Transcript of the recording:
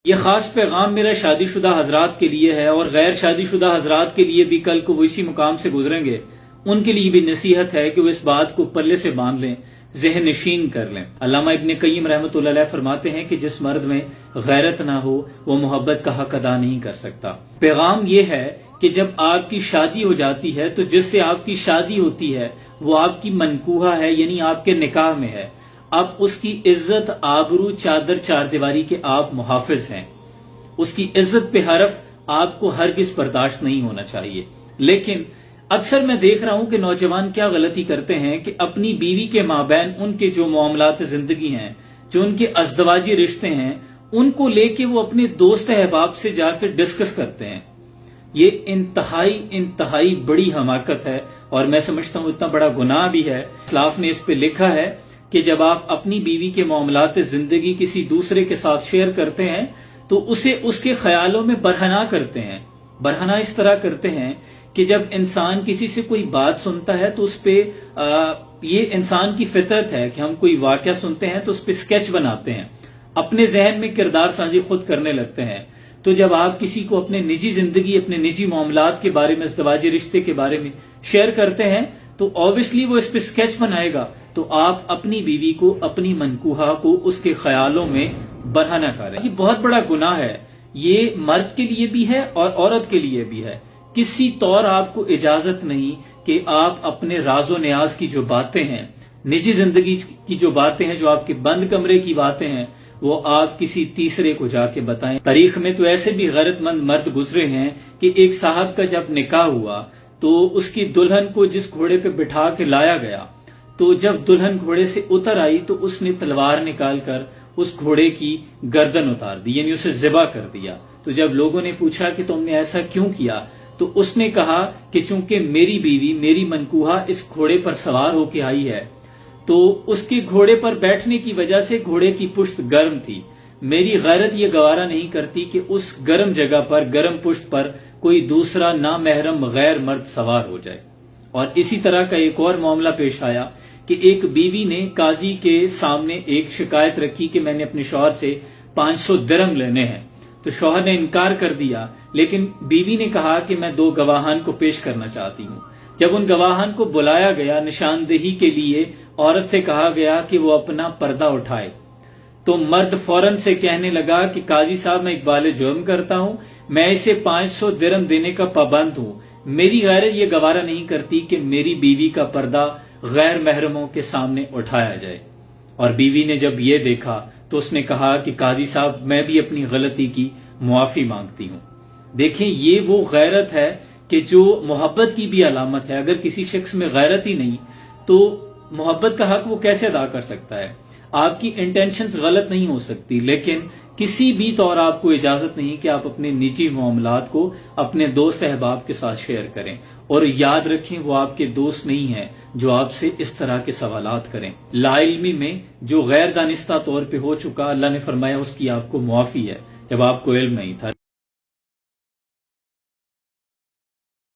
یہ خاص پیغام میرا شادی شدہ حضرات کے لیے ہے اور غیر شادی شدہ حضرات کے لیے بھی کل کو وہ اسی مقام سے گزریں گے، ان کے لیے بھی نصیحت ہے کہ وہ اس بات کو پلے سے باندھ لیں، ذہن نشین کر لیں۔ علامہ ابن قیم رحمۃ اللہ علیہ فرماتے ہیں کہ جس مرد میں غیرت نہ ہو وہ محبت کا حق ادا نہیں کر سکتا۔ پیغام یہ ہے کہ جب آپ کی شادی ہو جاتی ہے تو جس سے آپ کی شادی ہوتی ہے وہ آپ کی منکوحہ ہے، یعنی آپ کے نکاح میں ہے۔ اب اس کی عزت، آبرو، چادر، چار دیواری کے آپ محافظ ہیں، اس کی عزت پہ حرف آپ کو ہرگز برداشت نہیں ہونا چاہیے۔ لیکن اکثر میں دیکھ رہا ہوں کہ نوجوان کیا غلطی کرتے ہیں کہ اپنی بیوی کے مابین ان کے جو معاملات زندگی ہیں، جو ان کے ازدواجی رشتے ہیں، ان کو لے کے وہ اپنے دوست احباب سے جا کے ڈسکس کرتے ہیں۔ یہ انتہائی بڑی حماقت ہے اور میں سمجھتا ہوں اتنا بڑا گناہ بھی ہے۔ اسلاف نے اس پہ لکھا ہے کہ جب آپ اپنی بیوی کے معاملات زندگی کسی دوسرے کے ساتھ شیئر کرتے ہیں تو اسے اس کے خیالوں میں برہنہ کرتے ہیں۔ برہنہ اس طرح کرتے ہیں کہ جب انسان کسی سے کوئی بات سنتا ہے تو اس پہ یہ انسان کی فطرت ہے کہ ہم کوئی واقعہ سنتے ہیں تو اس پہ سکیچ بناتے ہیں، اپنے ذہن میں کردار سازی خود کرنے لگتے ہیں۔ تو جب آپ کسی کو اپنے نجی زندگی، اپنے نجی معاملات کے بارے میں، ازدواجی رشتے کے بارے میں شیئر کرتے ہیں تو obviously وہ اس پہ سکیچ بنائے گا، تو آپ اپنی بیوی کو، اپنی منکوحہ کو اس کے خیالوں میں برہنہ کریں۔ یہ بہت بڑا گناہ ہے، یہ مرد کے لیے بھی ہے اور عورت کے لیے بھی ہے۔ کسی طور آپ کو اجازت نہیں کہ آپ اپنے راز و نیاز کی جو باتیں ہیں، نجی زندگی کی جو باتیں ہیں، جو آپ کے بند کمرے کی باتیں ہیں، وہ آپ کسی تیسرے کو جا کے بتائیں۔ تاریخ میں تو ایسے بھی غیرت مند مرد گزرے ہیں کہ ایک صاحب کا جب نکاح ہوا تو اس کی دلہن کو جس گھوڑے پہ بٹھا کے لایا گیا تو جب دلہن گھوڑے سے اتر آئی تو اس نے تلوار نکال کر اس گھوڑے کی گردن اتار دی، یعنی اسے ذبح کر دیا۔ تو جب لوگوں نے پوچھا کہ تم نے ایسا کیوں کیا تو اس نے کہا کہ چونکہ میری بیوی، میری منکوحہ اس گھوڑے پر سوار ہو کے آئی ہے تو اس کے گھوڑے پر بیٹھنے کی وجہ سے گھوڑے کی پشت گرم تھی، میری غیرت یہ گوارا نہیں کرتی کہ اس گرم جگہ پر، گرم پشت پر کوئی دوسرا نامحرم غیر مرد سوار ہو جائے۔ اور اسی طرح کا ایک اور معاملہ پیش آیا کہ ایک بیوی نے قاضی کے سامنے ایک شکایت رکھی کہ میں نے اپنے شوہر سے 500 درہم لینے ہیں، تو شوہر نے انکار کر دیا، لیکن بیوی نے کہا کہ میں 2 گواہان کو پیش کرنا چاہتی ہوں۔ جب ان گواہان کو بلایا گیا نشاندہی کے لیے، عورت سے کہا گیا کہ وہ اپنا پردہ اٹھائے، تو مرد فوراً سے کہنے لگا کہ قاضی صاحب میں اقبال جرم کرتا ہوں، میں اسے 500 درہم دینے کا پابند ہوں، میری غیرت یہ گوارا نہیں کرتی کہ میری بیوی کا پردہ غیر محرموں کے سامنے اٹھایا جائے۔ اور بیوی نے جب یہ دیکھا تو اس نے کہا کہ قاضی صاحب میں بھی اپنی غلطی کی معافی مانگتی ہوں۔ دیکھیں یہ وہ غیرت ہے کہ جو محبت کی بھی علامت ہے۔ اگر کسی شخص میں غیرت ہی نہیں تو محبت کا حق وہ کیسے ادا کر سکتا ہے؟ آپ کی انٹینشنز غلط نہیں ہو سکتی، لیکن کسی بھی طور آپ کو اجازت نہیں کہ آپ اپنے نجی معاملات کو اپنے دوست احباب کے ساتھ شیئر کریں، اور یاد رکھیں وہ آپ کے دوست نہیں ہیں جو آپ سے اس طرح کے سوالات کریں۔ لا علمی میں جو غیر دانستہ طور پہ ہو چکا، اللہ نے فرمایا اس کی آپ کو معافی ہے جب آپ کو علم نہیں تھا۔